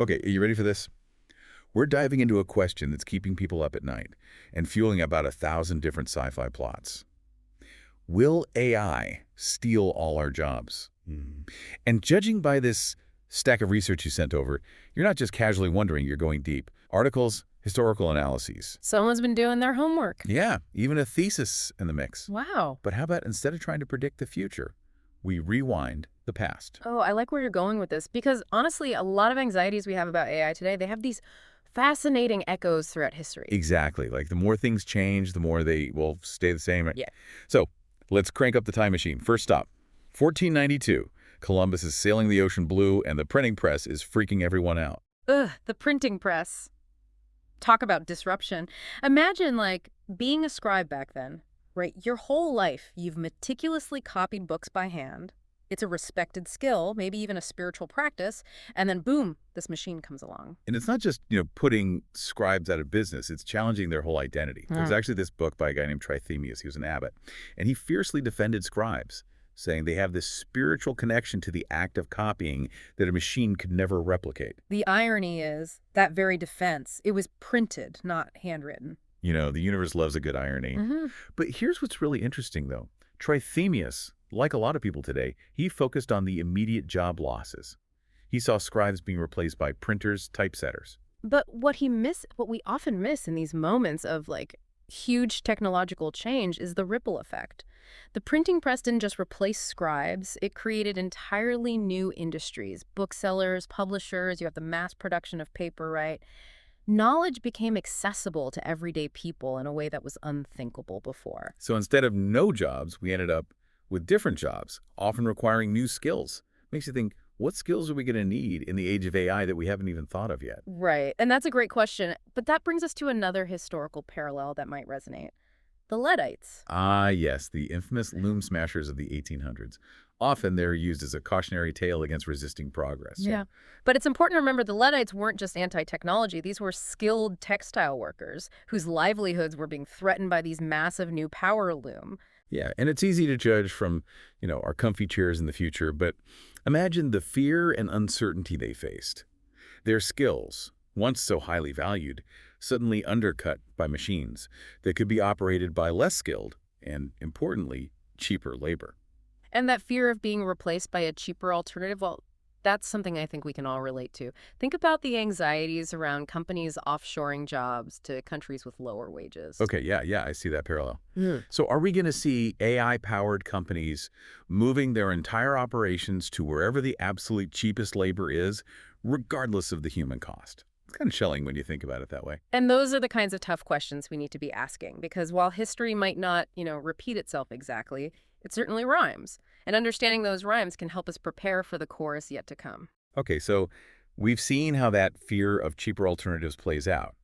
Okay, are you ready for this? We're diving into a question that's keeping people up at night and fueling about 1,000 different sci-fi plots. Will AI steal all our jobs? And judging by this stack of research you sent over, you're not just casually wondering, you're going deep. Articles, historical analyses. Someone's been doing their homework. Yeah, even a thesis in the mix. Wow. But how about instead of trying to predict the future, we rewind the past? Oh, I like where you're going with this because honestly, a lot of anxieties we have about AI today, they have these fascinating echoes throughout history. Exactly. Like the more things change, the more they will stay the same. Yeah. So let's crank up the time machine. First stop, 1492. Columbus is sailing the ocean blue and the printing press is freaking everyone out. Ugh, the printing press. Talk about disruption. Imagine, like, being a scribe back then, right? Your whole life, you've meticulously copied books by hand. It's a respected skill, maybe even a spiritual practice, and then boom, this machine comes along. And it's not just, putting scribes out of business. It's challenging their whole identity. There's actually this book by a guy named Trithemius. He was an abbot. And he fiercely defended scribes, saying they have this spiritual connection to the act of copying that a machine could never replicate. The irony is that very defense, it was printed, not handwritten. The universe loves a good irony. But here's what's really interesting, though. Trithemius, like a lot of people today, he focused on the immediate job losses. He saw scribes being replaced by printers, typesetters. But what we often miss in these moments of like huge technological change is the ripple effect. The printing press didn't just replace scribes, it created entirely new industries, booksellers, publishers, you have the mass production of paper, right? Knowledge became accessible to everyday people in a way that was unthinkable before. So instead of no jobs, we ended up with different jobs, often requiring new skills. Makes you think, what skills are we going to need in the age of AI that we haven't even thought of yet? Right, and that's a great question, but that brings us to another historical parallel that might resonate. The Luddites. Ah, yes, the infamous loom smashers of the 1800s. Often they're used as a cautionary tale against resisting progress. Yeah. But it's important to remember the Luddites weren't just anti-technology. These were skilled textile workers whose livelihoods were being threatened by these massive new power loom. Yeah, and it's easy to judge from, our comfy chairs in the future, but imagine the fear and uncertainty they faced. Their skills, once so highly valued, suddenly undercut by machines that could be operated by less skilled and, importantly, cheaper labor. And that fear of being replaced by a cheaper alternative, well, that's something I think we can all relate to. Think about the anxieties around companies offshoring jobs to countries with lower wages. Okay, yeah, I see that parallel. So are we going to see AI-powered companies moving their entire operations to wherever the absolute cheapest labor is, regardless of the human cost? It's kind of chilling when you think about it that way. And those are the kinds of tough questions we need to be asking, because while history might not, repeat itself exactly, it certainly rhymes. And understanding those rhymes can help us prepare for the chorus yet to come. Okay, so we've seen how that fear of cheaper alternatives plays out.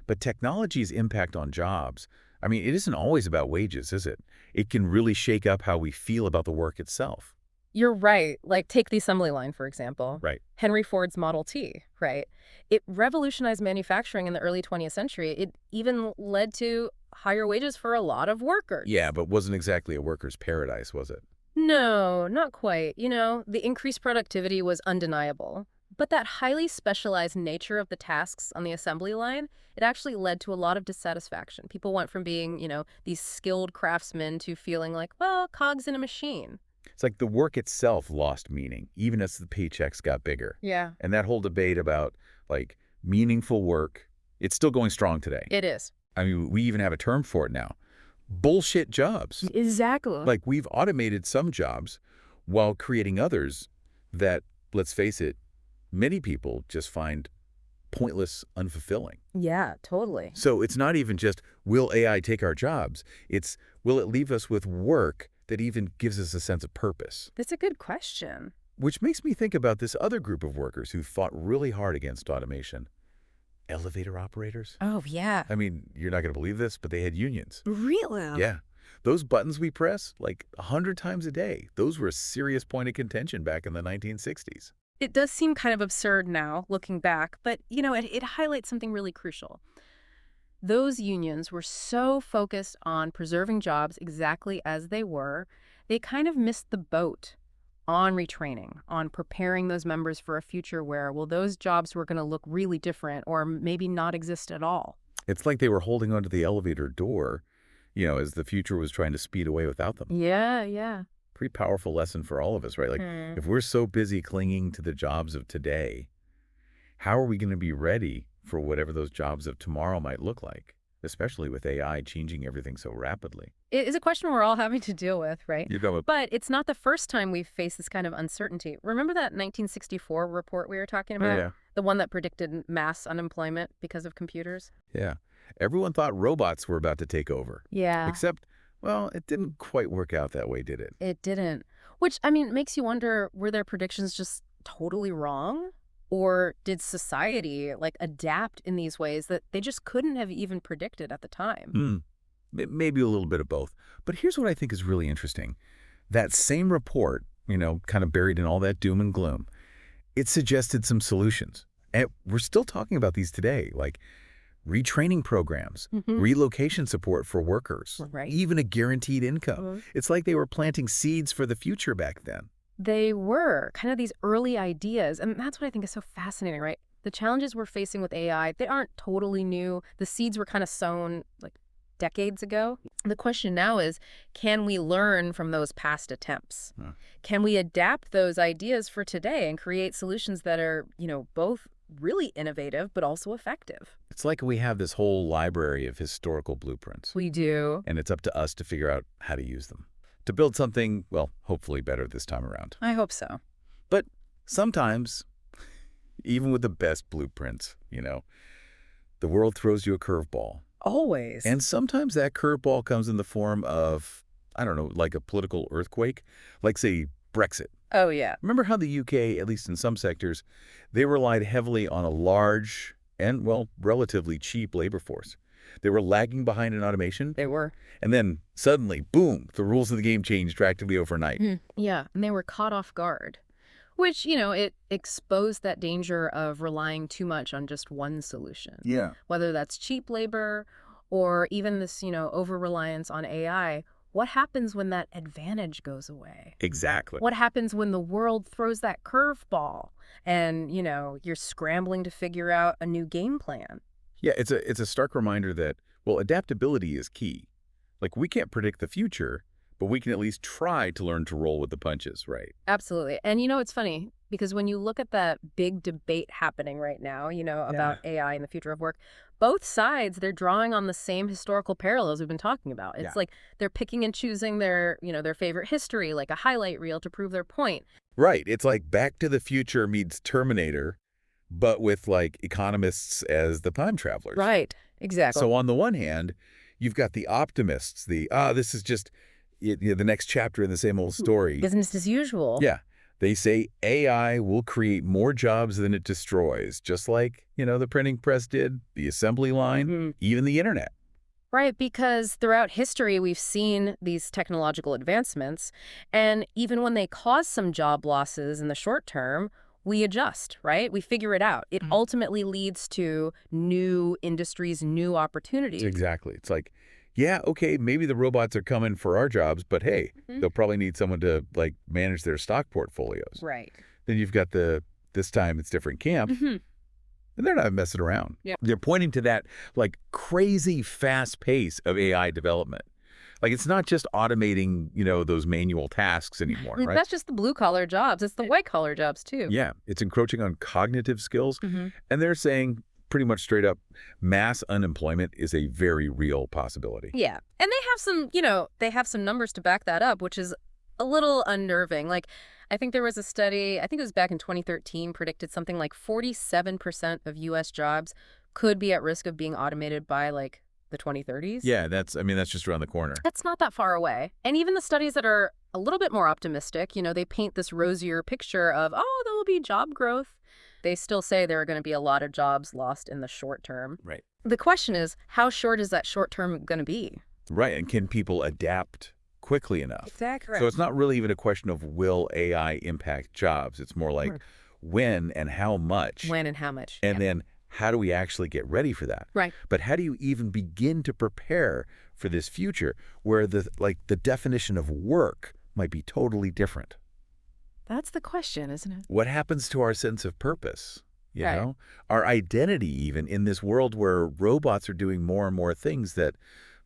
But technology's impact on jobs, it isn't always about wages, is it? It can really shake up how we feel about the work itself. You're right. Like, take the assembly line, for example. Right. Henry Ford's Model T, right? It revolutionized manufacturing in the early 20th century. It even led to higher wages for a lot of workers. Yeah, but wasn't exactly a worker's paradise, was it? No, not quite. The increased productivity was undeniable. But that highly specialized nature of the tasks on the assembly line, it actually led to a lot of dissatisfaction. People went from being, these skilled craftsmen to feeling like, well, cogs in a machine. It's like the work itself lost meaning, even as the paychecks got bigger. Yeah. And that whole debate about, meaningful work, it's still going strong today. It is. We even have a term for it now. Bullshit jobs. Exactly. We've automated some jobs while creating others that, let's face it, many people just find pointless, unfulfilling. Yeah, totally. So it's not even just, will AI take our jobs? It's, will it leave us with work that even gives us a sense of purpose? That's a good question. Which makes me think about this other group of workers who fought really hard against automation. Elevator operators. Oh, yeah. You're not going to believe this, but they had unions. Really? Yeah. Those buttons we press, 100 times a day, those were a serious point of contention back in the 1960s. It does seem kind of absurd now, looking back, but, it highlights something really crucial. Those unions were so focused on preserving jobs exactly as they were, they kind of missed the boat. on retraining, on preparing those members for a future where, well, those jobs were going to look really different or maybe not exist at all. It's like they were holding onto the elevator door, as the future was trying to speed away without them. Yeah, yeah. Pretty powerful lesson for all of us, right? Like, if we're so busy clinging to the jobs of today, how are we going to be ready for whatever those jobs of tomorrow might look like, especially with AI changing everything so rapidly? It is a question we're all having to deal with, right? You know, But it's not the first time we've faced this kind of uncertainty. Remember that 1964 report we were talking about? yeah. The one that predicted mass unemployment because of computers? Yeah. Everyone thought robots were about to take over. Yeah. Except, well, it didn't quite work out that way, did it? It didn't. Which, I mean, makes you wonder, were their predictions just totally wrong? Or did society, adapt in these ways that they just couldn't have even predicted at the time? Maybe a little bit of both. But here's what I think is really interesting. That same report, kind of buried in all that doom and gloom, it suggested some solutions. And we're still talking about these today, like retraining programs, relocation support for workers, Right. even a guaranteed income. It's like they were planting seeds for the future back then. They were kind of these early ideas, and that's what I think is so fascinating, right? The challenges we're facing with AI, they aren't totally new. The seeds were kind of sown decades ago. The question now is, can we learn from those past attempts? Can we adapt those ideas for today and create solutions that are, both really innovative but also effective? It's like we have this whole library of historical blueprints, We do. and it's up to us to figure out how to use them to build something, well, hopefully better this time around. I hope so. But sometimes, even with the best blueprints, the world throws you a curveball. Always. And sometimes that curveball comes in the form of, I don't know, like a political earthquake, like, say, Brexit. Oh, yeah. Remember how the UK, at least in some sectors, they relied heavily on a large and, well, relatively cheap labor force. They were lagging behind in automation. They were. And then suddenly, boom, the rules of the game changed practically overnight. Yeah, and they were caught off guard, which, it exposed that danger of relying too much on just one solution. Yeah. Whether that's cheap labor or even this, over-reliance on AI. What happens when that advantage goes away? Exactly. What happens when the world throws that curveball and, you're scrambling to figure out a new game plan? Yeah, it's a stark reminder that, well, adaptability is key. Like, we can't predict the future, but we can at least try to learn to roll with the punches, right? Absolutely. And it's funny because when you look at that big debate happening right now, about AI and the future of work, both sides, they're drawing on the same historical parallels we've been talking about. It's like they're picking and choosing their, their favorite history, like a highlight reel to prove their point. Right. It's like Back to the Future meets Terminator, but with, economists as the time travelers. Right. Exactly. So on the one hand, you've got the optimists, this is just the next chapter in the same old story. Business as usual. Yeah. They say AI will create more jobs than it destroys, just like, the printing press did, the assembly line, even the internet. Right, because throughout history, we've seen these technological advancements, and even when they cause some job losses in the short term, we adjust, right? We figure it out. It ultimately leads to new industries, new opportunities. Exactly. It's like, yeah, okay, maybe the robots are coming for our jobs, but hey, they'll probably need someone to, manage their stock portfolios. Right. Then you've got this time it's different camp, and they're not messing around. Yeah. They're pointing to that, crazy fast pace of AI development. It's not just automating, those manual tasks anymore, right? That's just the blue-collar jobs. It's the white-collar jobs, too. Yeah, it's encroaching on cognitive skills, and they're saying pretty much straight up, mass unemployment is a very real possibility. Yeah, and they have some numbers to back that up, which is a little unnerving. I think there was a study, I think it was back in 2013, predicted something like 47% of U.S. jobs could be at risk of being automated by, the 2030s. Yeah, that's just around the corner. That's not that far away. And even the studies that are a little bit more optimistic, they paint this rosier picture of, oh, there will be job growth. They still say there are going to be a lot of jobs lost in the short term. Right. The question is, how short is that short term going to be? Right, and can people adapt quickly enough? Exactly. So it's not really even a question of will AI impact jobs. It's more like when and how much. When and how much. And then how do we actually get ready for that? Right. But how do you even begin to prepare for this future where the definition of work might be totally different? That's the question, isn't it? What happens to our sense of purpose? You Right. know, our identity even in this world where robots are doing more and more things that,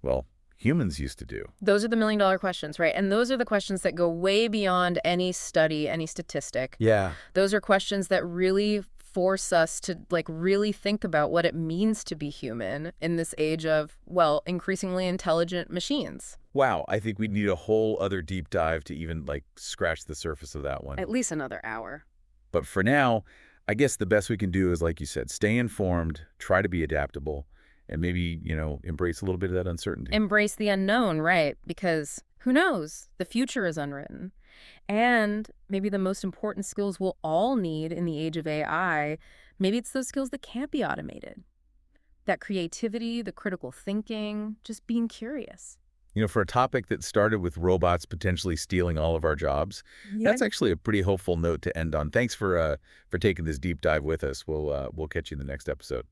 well, humans used to do. Those are the million-dollar questions, right? And those are the questions that go way beyond any study, any statistic. Yeah. Those are questions that really force us to like really think about what it means to be human in this age of, well, increasingly intelligent machines. Wow, I think we need a whole other deep dive to even like scratch the surface of that one. At least another hour. But for now, I guess the best we can do is, like you said, stay informed, try to be adaptable, and maybe, embrace a little bit of that uncertainty. Embrace the unknown, right? Because who knows? The future is unwritten. And maybe the most important skills we'll all need in the age of AI, maybe it's those skills that can't be automated. That creativity, the critical thinking, just being curious. For a topic that started with robots potentially stealing all of our jobs, Yeah. that's actually a pretty hopeful note to end on. Thanks for taking this deep dive with us. We'll catch you in the next episode.